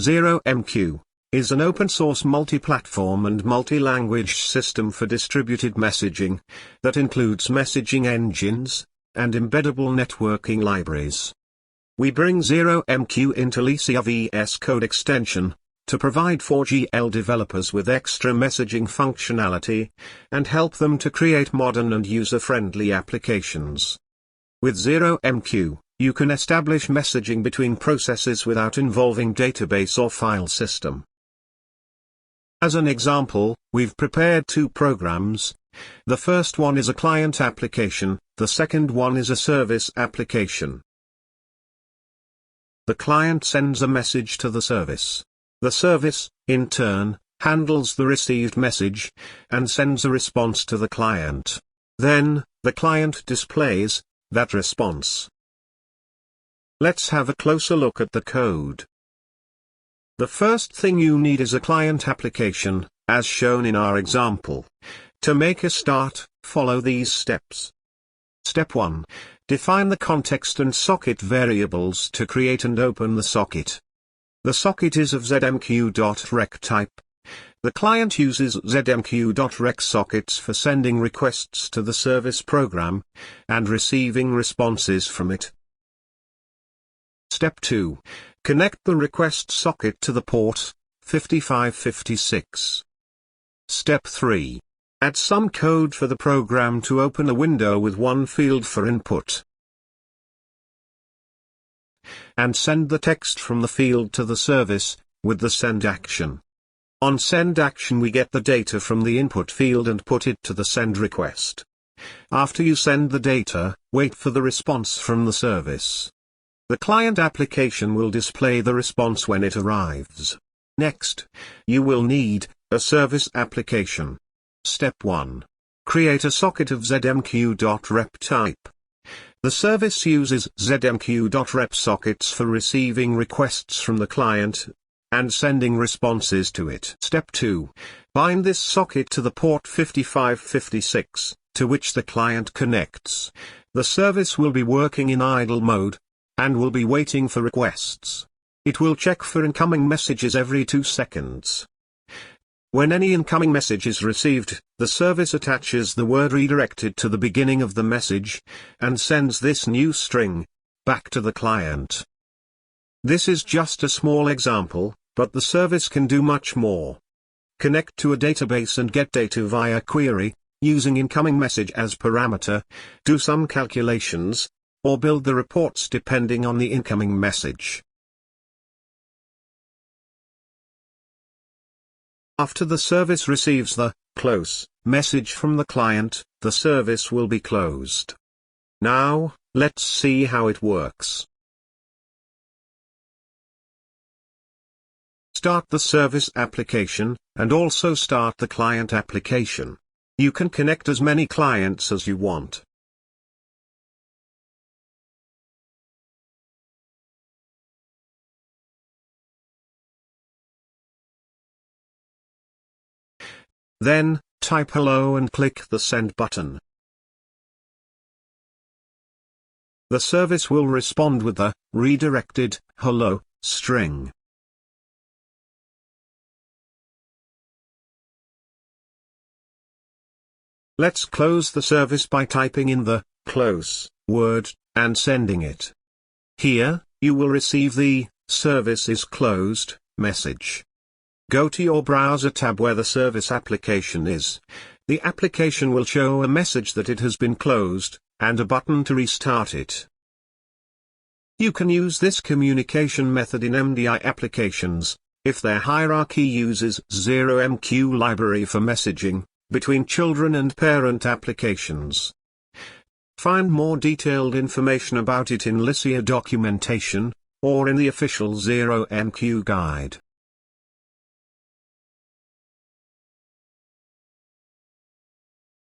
ZeroMQ is an open-source multi-platform and multi-language system for distributed messaging that includes messaging engines and embeddable networking libraries. We bring ZeroMQ into Lycia VS Code extension to provide 4GL developers with extra messaging functionality and help them to create modern and user-friendly applications. With ZeroMQ, you can establish messaging between processes without involving database or file system. As an example, we've prepared two programs. The first one is a client application, the second one is a service application. The client sends a message to the service. The service, in turn, handles the received message and sends a response to the client. Then, the client displays that response. Let's have a closer look at the code. The first thing you need is a client application, as shown in our example. To make a start, follow these steps. Step 1. Define the context and socket variables to create and open the socket. The socket is of ZeroMQ.rec type. The client uses ZeroMQ.rec sockets for sending requests to the service program and receiving responses from it. Step 2. Connect the request socket to the port 5556. Step 3. Add some code for the program to open a window with one field for input, and send the text from the field to the service, with the send action. On send action we get the data from the input field and put it to the send request. After you send the data, wait for the response from the service. The client application will display the response when it arrives. Next, you will need a service application. Step 1. Create a socket of ZeroMQ.rep type. The service uses ZeroMQ.rep sockets for receiving requests from the client and sending responses to it. Step 2. Bind this socket to the port 5556, to which the client connects. The service will be working in idle mode and will be waiting for requests. It will check for incoming messages every 2 seconds. When any incoming message is received, the service attaches the word redirected to the beginning of the message, and sends this new string back to the client. This is just a small example, but the service can do much more. Connect to a database and get data via query, using incoming message as parameter, do some calculations, or build the reports depending on the incoming message. After the service receives the close message from the client, the service will be closed. Now, let's see how it works. Start the service application, and also start the client application. You can connect as many clients as you want. Then, type hello and click the send button. The service will respond with the redirected hello string. Let's close the service by typing in the close word and sending it. Here, you will receive the service is closed message. Go to your browser tab where the service application is. The application will show a message that it has been closed, and a button to restart it. You can use this communication method in MDI applications, if their hierarchy uses ZeroMQ library for messaging between children and parent applications. Find more detailed information about it in Lycia documentation, or in the official ZeroMQ guide.